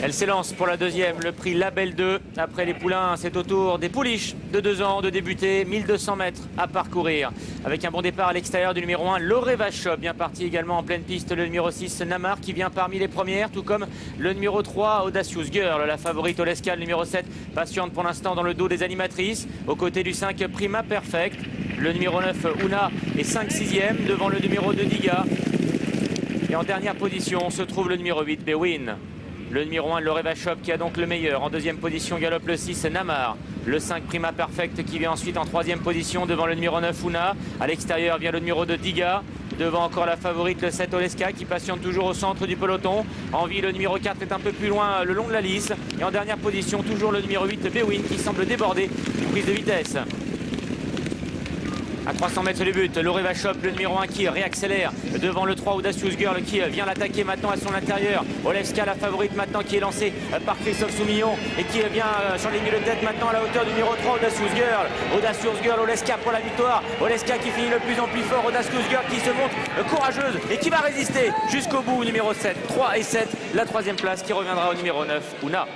Elle s'élance pour la deuxième, le prix Label 2. Après les poulains, c'est au tour des pouliches de 2 ans de débuter. 1200 mètres à parcourir. Avec un bon départ à l'extérieur du numéro 1, Loreva Shop. Bien parti également en pleine piste, le numéro 6, Namar, qui vient parmi les premières. Tout comme le numéro 3, Audacious Girl. La favorite Oleska, le numéro 7, patiente pour l'instant dans le dos des animatrices. Aux côtés du 5, Prima Perfect. Le numéro 9, Una, est 5-6e devant le numéro 2, Diga. Et en dernière position se trouve le numéro 8, Bewin. Le numéro 1, Loreva Shop, qui a donc le meilleur. En deuxième position, galope le 6, Namar. Le 5, Prima Perfect, qui vient ensuite en troisième position devant le numéro 9, Una. À l'extérieur vient le numéro 2, Diga. Devant encore la favorite, le 7, Oleska, qui patiente toujours au centre du peloton. En vie, le numéro 4 est un peu plus loin le long de la lisse. Et en dernière position, toujours le numéro 8, Bewin, qui semble déborder une prise de vitesse. À 300 mètres du but, Loreva Shop, le numéro 1 qui réaccélère devant le 3, Audacious Girl, qui vient l'attaquer maintenant à son intérieur. Oleska, la favorite maintenant, qui est lancée par Christophe Soumillon et qui vient sur les lignes de tête maintenant à la hauteur du numéro 3, Audacious Girl. Audacious Girl, Oleska pour la victoire. Oleska qui finit de plus en plus fort. Audacious Girl qui se montre courageuse et qui va résister jusqu'au bout. Numéro 7, 3 et 7. La troisième place qui reviendra au numéro 9, Una.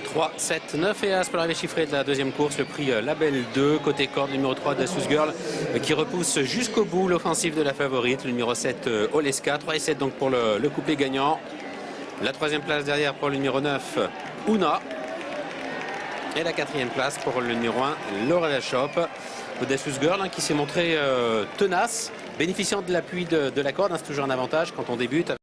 3, 7, 9 et As pour l'arrivée chiffrée de la deuxième course. Le prix Label 2, côté corde, le numéro 3 Audacious Girl qui repousse jusqu'au bout l'offensive de la favorite. Le numéro 7 Oleska, 3 et 7 donc pour le couplet gagnant. La troisième place derrière pour le numéro 9 Una. Et la quatrième place pour le numéro 1 Loreva Shop. Audacious Girl qui s'est montré tenace, bénéficiant de l'appui de la corde. C'est toujours un avantage quand on débute.